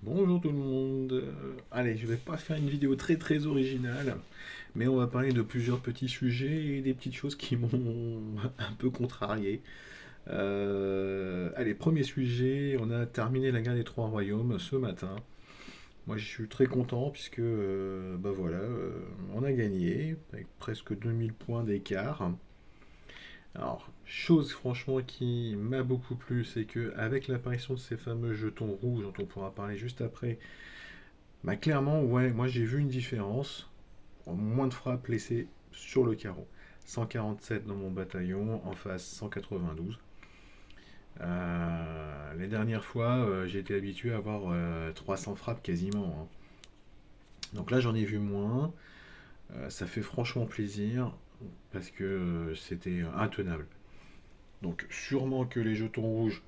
Bonjour tout le monde. Allez, je vais pas faire une vidéo très originale, mais on va parler de plusieurs petits sujets et des petites choses qui m'ont un peu contrarié. Allez, premier sujet, on a terminé la guerre des Trois Royaumes ce matin. Moi, je suis très content puisque, bah voilà, on a gagné avec presque 2000 points d'écart. Alors, chose franchement qui m'a beaucoup plu, c'est que avec l'apparition de ces fameux jetons rouges dont on pourra parler juste après. Bah clairement, ouais, moi j'ai vu une différence. En moins de frappes laissées sur le carreau. 147 dans mon bataillon, en face 192. Les dernières fois, j'ai été habitué à avoir 300 frappes quasiment, hein. Donc là, j'en ai vu moins. Ça fait franchement plaisir parce que c'était intenable. Donc sûrement que les jetons rouges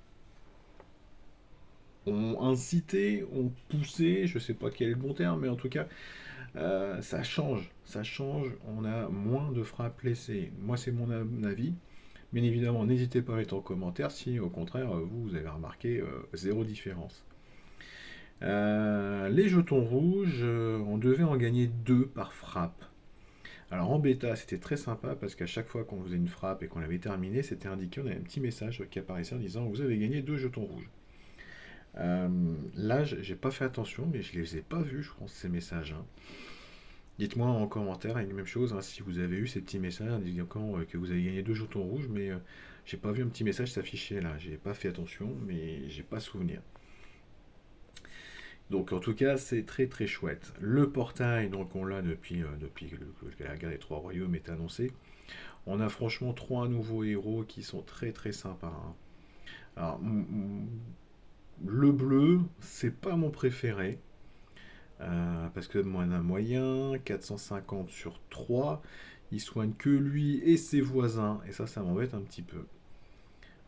ont incité, ont poussé, je sais pas quel est le bon terme, mais en tout cas, ça change, on a moins de frappes laissées. Moi, c'est mon avis. Bien évidemment, n'hésitez pas à mettre en commentaire si, au contraire, vous avez remarqué zéro différence. Les jetons rouges, on devait en gagner 2 par frappe. Alors en bêta, c'était très sympa parce qu'à chaque fois qu'on faisait une frappe et qu'on l'avait terminée, c'était indiqué, on avait un petit message qui apparaissait en disant vous avez gagné 2 jetons rouges. Euh, Là, j'ai pas fait attention, mais je les ai pas vus, je pense, ces messages, hein. Dites-moi en commentaire, et la même chose, hein, si vous avez eu ces petits messages indiquant que vous avez gagné 2 jetons rouges, mais j'ai pas vu un petit message s'afficher là. J'ai pas fait attention, mais j'ai pas souvenir. Donc en tout cas, c'est très chouette. Le portail, donc on l'a depuis que la guerre des Trois Royaumes est annoncée. On a franchement 3 nouveaux héros qui sont très sympas, hein. Alors, le bleu, c'est pas mon préféré. Parce que on a moyen, 450 sur 3, il soigne que lui et ses voisins, et ça m'embête un petit peu.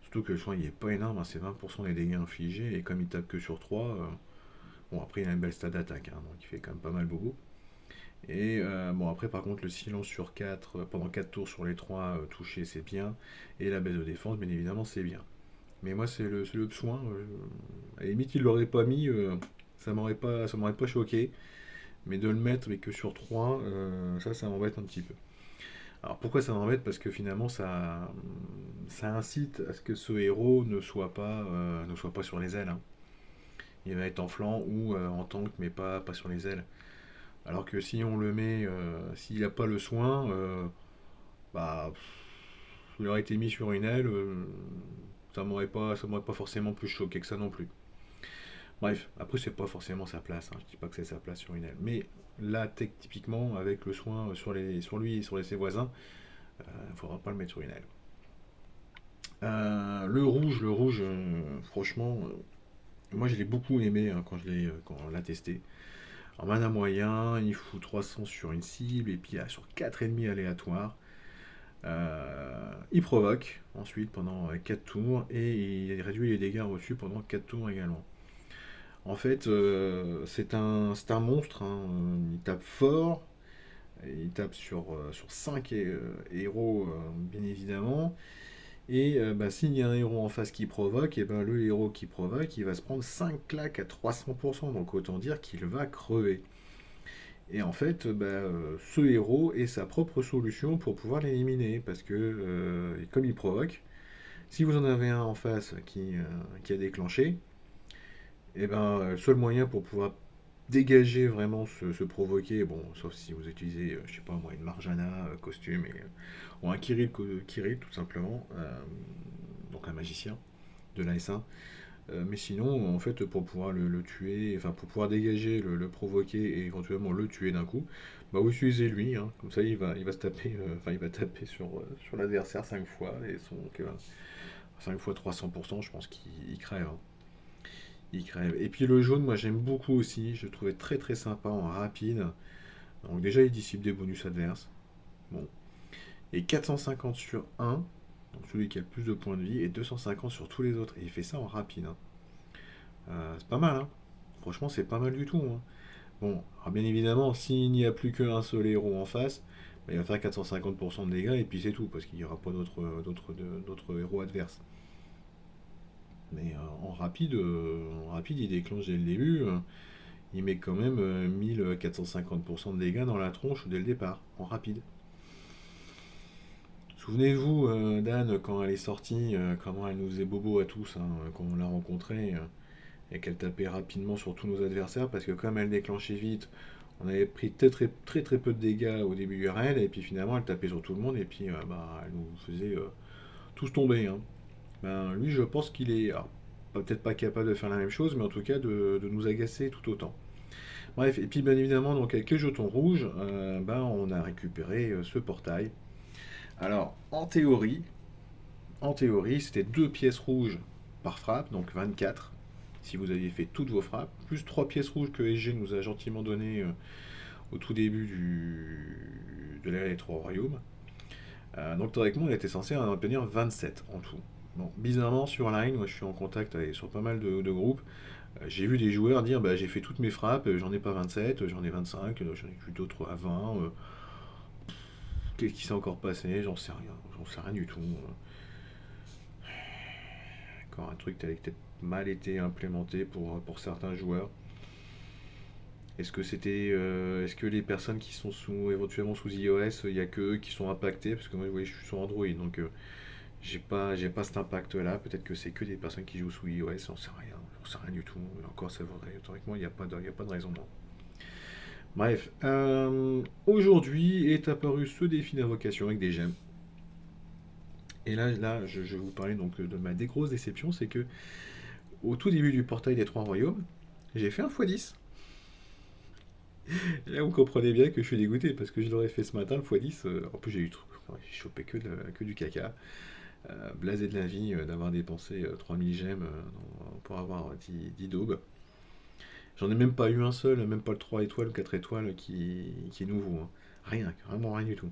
Surtout que le soin il est pas énorme, hein, c'est 20% des dégâts infligés, et comme il tape que sur 3, bon après il a une belle stat d'attaque, hein, donc il fait quand même pas mal beaucoup. Et bon après par contre le silence sur 4 pendant 4 tours sur les 3 touchés c'est bien, et la baisse de défense bien évidemment c'est bien. Mais moi c'est le soin, à la limite il l'aurait pas mis, ça m'aurait pas choqué. Mais de le mettre mais que sur 3, ça m'embête un petit peu. Alors pourquoi ça m'embête? Parce que finalement ça incite à ce que ce héros ne soit pas sur les ailes, hein. Il va être en flanc ou en tank mais pas sur les ailes. Alors que si on le met, s'il n'a pas le soin, bah il aurait été mis sur une aile, ça m'aurait pas forcément plus choqué que ça non plus. Bref, après c'est pas forcément sa place, hein. Je dis pas que c'est sa place sur une aile. Mais là, typiquement, avec le soin sur lui et sur ses voisins, il ne faudra pas le mettre sur une aile. Le rouge, franchement, moi je l'ai beaucoup aimé, hein, quand on l'a testé. En mana moyen, il fout 300 sur une cible et puis sur 4 ennemis aléatoires. Il provoque ensuite pendant 4 tours et il réduit les dégâts reçus pendant 4 tours également. En fait, c'est un monstre, hein. Il tape fort, il tape sur 5 héros, bien évidemment. Et bah, s'il y a un héros en face qui provoque, et ben le héros qui provoque, il va se prendre 5 claques à 300%. Donc autant dire qu'il va crever. Et en fait, bah, ce héros est sa propre solution pour pouvoir l'éliminer. Parce que, comme il provoque, si vous en avez un en face qui a déclenché, et ben, le seul moyen pour pouvoir dégager vraiment se provoquer, bon, sauf si vous utilisez, je sais pas moi, une Marjana costume, ou un Kirill tout simplement, donc un magicien de la S1. Mais sinon, en fait, pour pouvoir le tuer, enfin pour pouvoir dégager, le provoquer et éventuellement le tuer d'un coup, bah vous utilisez lui, hein. Comme ça il va se taper, enfin il va taper sur l'adversaire 5 fois, et 5 fois 300%, je pense qu'il crève, hein. Il crève. Et puis le jaune, moi j'aime beaucoup aussi, je le trouvais très sympa en rapide. Donc déjà il dissipe des bonus adverses. Bon. Et 450 sur un, donc celui qui a le plus de points de vie, et 250 sur tous les autres. Et il fait ça en rapide, hein. C'est pas mal, hein. Franchement, c'est pas mal du tout, hein. Bon, alors bien évidemment, s'il n'y a plus qu'un seul héros en face, bah, il va faire 450% de dégâts et puis c'est tout, parce qu'il n'y aura pas d'autres héros adverses. Mais en rapide, il déclenche dès le début. Il met quand même 1450% de dégâts dans la tronche dès le départ, en rapide. Souvenez-vous, d'Anne, quand elle est sortie, comment elle nous faisait bobo à tous, hein, quand on l'a rencontrée, et qu'elle tapait rapidement sur tous nos adversaires, parce que comme elle déclenchait vite, on avait pris très très peu de dégâts au début du raid, et puis finalement elle tapait sur tout le monde, et puis elle nous faisait tous tomber, hein. Ben, lui, je pense qu'il est alors, peut-être pas capable de faire la même chose, mais en tout cas de nous agacer tout autant. Bref, et puis bien évidemment, donc avec les jetons rouges, on a récupéré ce portail. Alors, en théorie, c'était 2 pièces rouges par frappe, donc 24, si vous aviez fait toutes vos frappes, plus 3 pièces rouges que SG nous a gentiment donné au tout début de l'ère des Trois Royaumes. Donc théoriquement, on était censé en obtenir 27 en tout. Bon, bizarrement, sur Line, moi je suis en contact sur pas mal de groupes, j'ai vu des joueurs dire bah, j'ai fait toutes mes frappes, j'en ai pas 27, j'en ai 25, j'en ai vu d'autres à 20. Qu'est-ce qui s'est encore passé? J'en sais rien du tout. Encore un truc qui a peut-être mal été implémenté pour certains joueurs. Est-ce que les personnes qui sont éventuellement sous iOS, il n'y a que eux qui sont impactés? Parce que moi, vous voyez, je suis sur Android, donc j'ai pas cet impact-là. Peut-être que c'est que des personnes qui jouent sous iOS, j'en sais rien du tout. Et encore, c'est vrai, théoriquement, il n'y a pas de raison. Non. Bref, aujourd'hui est apparu ce défi d'invocation avec des gemmes. Et là, je vais vous parler donc de ma grosse déception, c'est que au tout début du portail des Trois Royaumes, j'ai fait un x10. Et là, vous comprenez bien que je suis dégoûté parce que je l'aurais fait ce matin, le x10. En plus, j'ai chopé que du caca. Blasé de la vie d'avoir dépensé 3000 gemmes pour avoir 10 daubes. J'en ai même pas eu un seul, même pas le 3 étoiles ou 4 étoiles qui est nouveau, hein. Rien, vraiment rien du tout.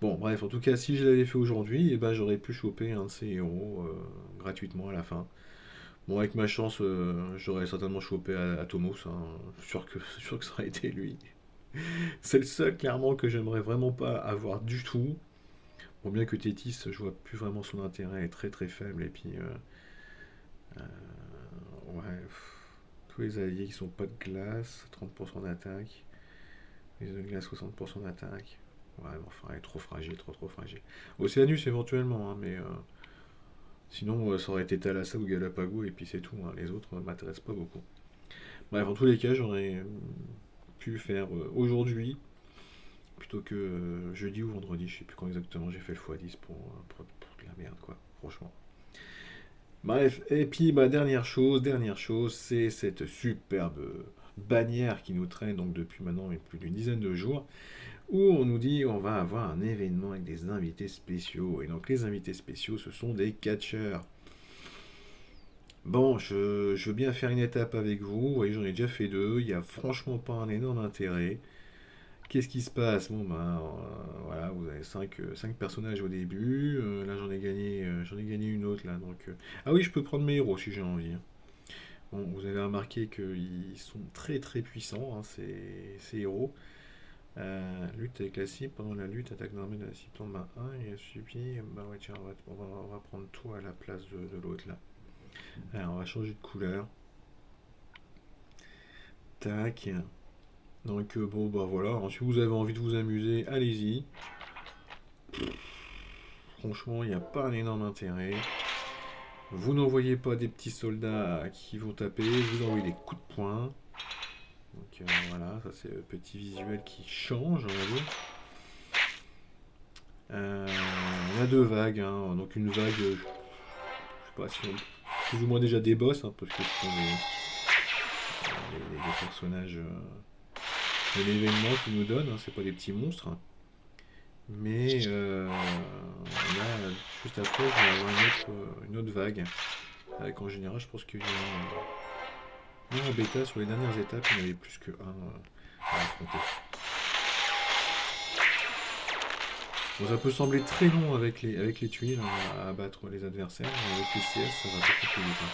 Bon, bref, en tout cas, si je l'avais fait aujourd'hui, j'aurais pu choper un de ces héros gratuitement à la fin. Bon, avec ma chance, j'aurais certainement chopé Atomos, hein. Sûr que ça aurait été lui. C'est le seul, clairement, que j'aimerais vraiment pas avoir du tout. Bon, bien que Tétis, je vois plus vraiment son intérêt, est très très faible, et puis, ouais, tous les alliés qui sont pas de glace, 30% d'attaque, les de glace, 60% d'attaque. Ouais, mais enfin, elle est trop fragile, trop fragile. Océanus éventuellement, hein, mais sinon, ça aurait été Thalassa ou Galapagos, et puis c'est tout, hein. Les autres m'intéressent pas beaucoup. Bref, en tous les cas, j'aurais pu faire aujourd'hui, plutôt que jeudi ou vendredi, je sais plus quand exactement j'ai fait le x10 pour de la merde, quoi, franchement. Bref, et puis dernière chose, c'est cette superbe bannière qui nous traîne donc depuis maintenant plus d'une dizaine de jours, où on nous dit on va avoir un événement avec des invités spéciaux. Et donc les invités spéciaux, ce sont des catcheurs. Bon, je veux bien faire une étape avec vous. Voyez, j'en ai déjà fait deux. Il n'y a franchement pas un énorme intérêt. Qu'est-ce qui se passe? Bon, voilà, vous avez 5 personnages au début. Là, j'en ai gagné une autre, là. Donc, ah oui, je peux prendre mes héros si j'ai envie, hein. Bon, vous avez remarqué qu'ils sont très très puissants, hein, ces héros. Lutte avec la cible. Pendant la lutte, attaque normale de la cible tombe à 1 et elle subit. Bah ouais, tiens, on va prendre toi à la place de l'autre, là. Alors, on va changer de couleur. Tac. Donc bon bah voilà, alors, si vous avez envie de vous amuser, allez-y. Franchement, il n'y a pas un énorme intérêt. Vous n'envoyez pas des petits soldats qui vont taper, vous envoyez des coups de poing. Donc voilà, ça c'est le petit visuel qui change, on va dire. On a deux vagues, hein. Donc une vague, je sais pas si on plus ou moins déjà des boss, hein, parce que ce sont les personnages de l'événement qui nous donnent, hein, c'est pas des petits monstres, hein. Mais là, juste après, je vais avoir une autre vague. Avec en général, je pense qu'il y a en bêta, sur les dernières étapes, il y en avait plus que un à affronter. Bon, ça peut sembler très long avec les tuiles, hein, à abattre les adversaires, mais avec les CS, ça va beaucoup plus vite, hein.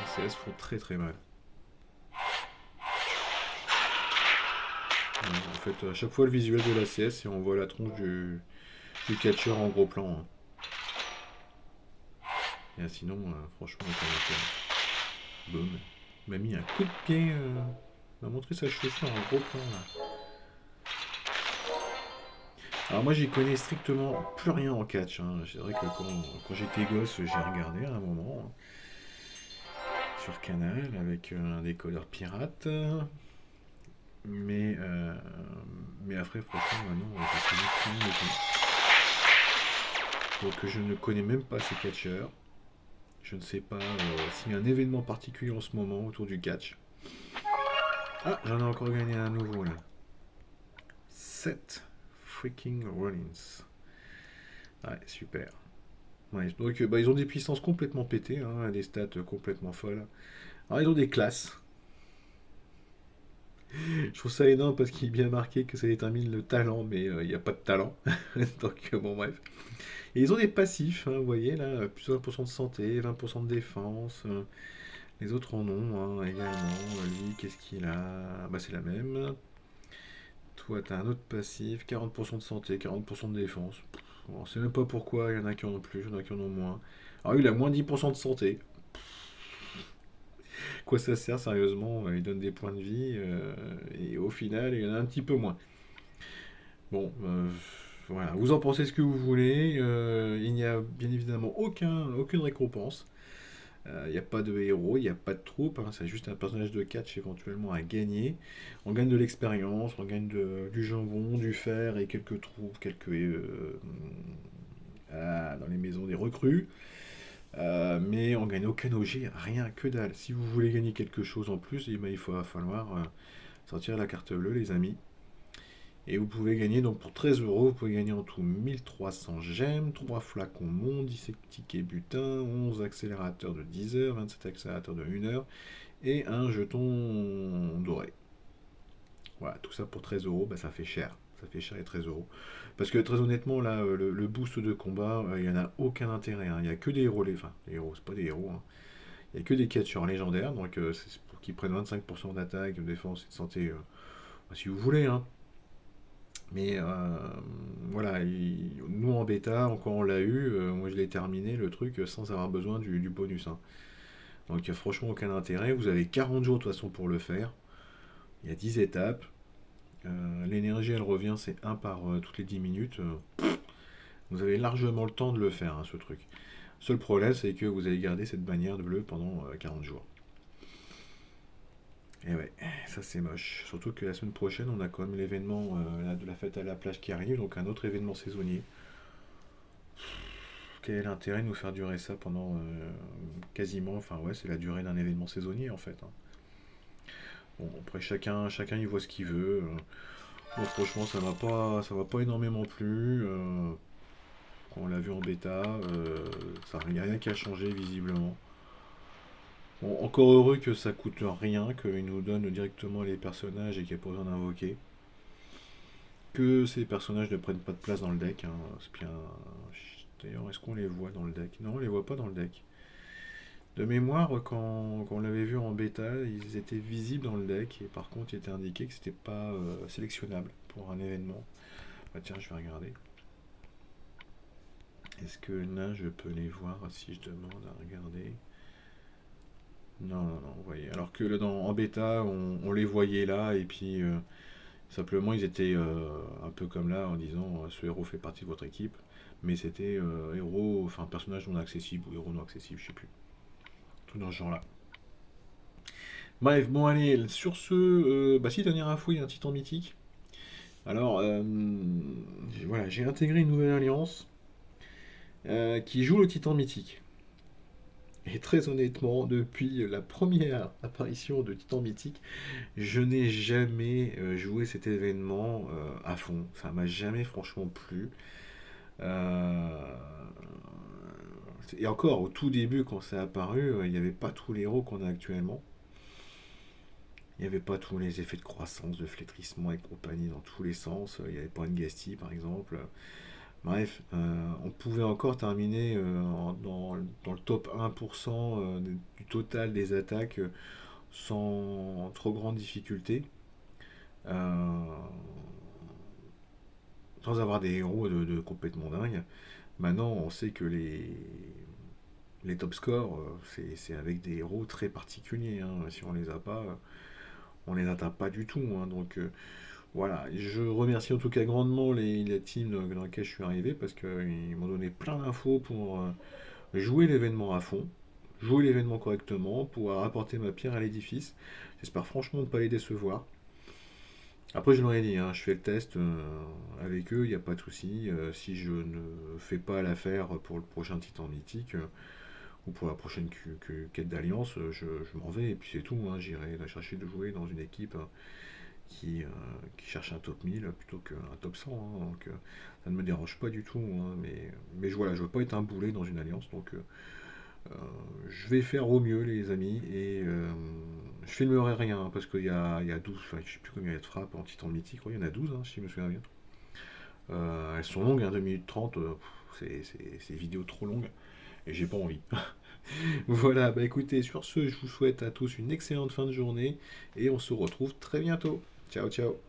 Les CS font très très mal. En fait, à chaque fois, le visuel de la CS, et on voit la tronche du du catcheur en gros plan, hein. Et sinon, franchement, boum. Il m'a mis un coup de pied. Il m'a montré sa chaussure en gros plan là. Alors moi j'y connais strictement plus rien en catch, hein. C'est vrai que quand j'étais gosse, j'ai regardé à un moment, hein, sur Canal avec un décodeur pirate. Mais, euh, mais après, franchement, maintenant, je connais plus rien du tout. Donc je ne connais même pas ces catcheurs. Je ne sais pas s'il y a un événement particulier en ce moment autour du catch. Ah, j'en ai encore gagné un nouveau là. 7 freaking Rollins. Ouais, super. Ouais, donc ils ont des puissances complètement pétées, hein, des stats complètement folles. Alors ils ont des classes. Je trouve ça énorme parce qu'il est bien marqué que ça détermine le talent, mais il n'y a pas de talent. Donc bon bref. Et ils ont des passifs, hein, vous voyez là, plus 20% de santé, 20% de défense. Les autres en ont, hein, également. Lui, qu'est-ce qu'il a? Bah c'est la même. Toi, t'as un autre passif, 40% de santé, 40% de défense. On sait même pas pourquoi, il y en a qui en ont plus, il y en a qui en ont moins. Alors il a moins 10% de santé. Quoi ça sert sérieusement? Il donne des points de vie et au final il y en a un petit peu moins. Bon, voilà, vous en pensez ce que vous voulez. Il n'y a bien évidemment aucune récompense. Il n'y a pas de héros, il n'y a pas de troupe, hein, c'est juste un personnage de catch éventuellement à gagner. On gagne de l'expérience, on gagne du jambon, du fer et quelques troupes, dans les maisons des recrues. Mais on gagne aucun objet, rien que dalle. Si vous voulez gagner quelque chose en plus, eh ben, il va falloir sortir la carte bleue, les amis. Et vous pouvez gagner, donc pour 13 euros, vous pouvez gagner en tout 1300 gemmes, 3 flacons monts, 17 tickets butin, 11 accélérateurs de 10 heures, 27 accélérateurs de 1 heure et un jeton doré. Voilà, tout ça pour 13 euros, bah, ça fait cher. Ça fait cher les 13 euros. Parce que très honnêtement, là, le boost de combat, il n'y en a aucun intérêt, hein. Il n'y a que des héros, enfin, les héros, c'est pas des héros, hein. Il n'y a que des catcheurs légendaires, donc c'est pour qu'ils prennent 25% d'attaque, de défense et de santé, si vous voulez, hein. Mais voilà, nous en bêta, quand on l'a eu, moi je l'ai terminé le truc sans avoir besoin du bonus, hein. Donc il n'y a franchement aucun intérêt. Vous avez 40 jours de toute façon pour le faire. Il y a 10 étapes. L'énergie elle revient, c'est un par toutes les 10 minutes. Vous avez largement le temps de le faire, hein, ce truc. Seul problème, c'est que vous allez garder cette bannière de bleu pendant 40 jours. Et ouais, ça c'est moche. Surtout que la semaine prochaine, on a quand même l'événement de la fête à la plage qui arrive, donc un autre événement saisonnier. Quel est l'intérêt de nous faire durer ça pendant quasiment, enfin ouais, c'est la durée d'un événement saisonnier en fait, hein. Bon, après chacun y voit ce qu'il veut. Bon, franchement, ça m'a pas énormément plu. Quand on l'a vu en bêta, ça n'y a rien qui a changé visiblement. Bon, encore heureux que ça coûte rien, qu'il nous donne directement les personnages et qu'il n'y a pas besoin d'invoquer. Que ces personnages ne prennent pas de place dans le deck, hein. C'est bien. D'ailleurs, est-ce qu'on les voit dans le deck? Non, on les voit pas dans le deck. De mémoire, quand on l'avait vu en bêta, ils étaient visibles dans le deck et par contre, il était indiqué que c'était pas sélectionnable pour un événement. Bah tiens, je vais regarder. Est-ce que là, je peux les voir si je demande à regarder? Non, non, non, vous voyez. Alors que là, en bêta, on les voyait là et puis simplement, ils étaient un peu comme là en disant ce héros fait partie de votre équipe, mais c'était héros, enfin personnage non accessible ou héros non accessible, je sais plus. Tout dans ce genre-là. Bref, bon allez, sur ce, bah si, dernière info, il y a un titan mythique. Alors, voilà, j'ai intégré une nouvelle alliance qui joue le titan mythique. Et très honnêtement, depuis la première apparition de Titan Mythique, je n'ai jamais joué cet événement à fond. Ça m'a jamais franchement plu. Euh, et encore, au tout début, quand c'est apparu, il n'y avait pas tous les héros qu'on a actuellement. Il n'y avait pas tous les effets de croissance, de flétrissement et compagnie dans tous les sens. Il n'y avait pas une Gasti, par exemple. Bref, on pouvait encore terminer dans le top 1% du total des attaques sans trop grande difficulté. Euh, sans avoir des héros de complètement dingues. Maintenant, on sait que les top scores, c'est avec des héros très particuliers, hein. Si on les a pas, on les atteint pas du tout, hein. Donc voilà, je remercie en tout cas grandement la team dans laquelle je suis arrivé parce qu'ils m'ont donné plein d'infos pour jouer l'événement à fond, jouer l'événement correctement, pouvoir apporter ma pierre à l'édifice. J'espère franchement ne pas les décevoir. Après, je leur ai dit, hein, je fais le test avec eux, il n'y a pas de souci. Si je ne fais pas l'affaire pour le prochain Titan Mythique ou pour la prochaine quête d'Alliance, je m'en vais et puis c'est tout, hein. J'irai la chercher de jouer dans une équipe qui cherche un top 1000 plutôt qu'un top 100, hein. Donc ça ne me dérange pas du tout, hein, mais voilà, je veux pas être un boulet dans une alliance, donc euh, je vais faire au mieux les amis, et je filmerai rien, hein, parce qu'il y a 12, enfin, je sais plus combien il y a de frappes en titan mythique, il y en a 12, hein, si je me souviens bien. Elles sont longues, hein, 2 minutes 30, c'est vidéos trop longues, et j'ai pas envie. Voilà, bah écoutez, sur ce, je vous souhaite à tous une excellente fin de journée, et on se retrouve très bientôt. Ciao, ciao.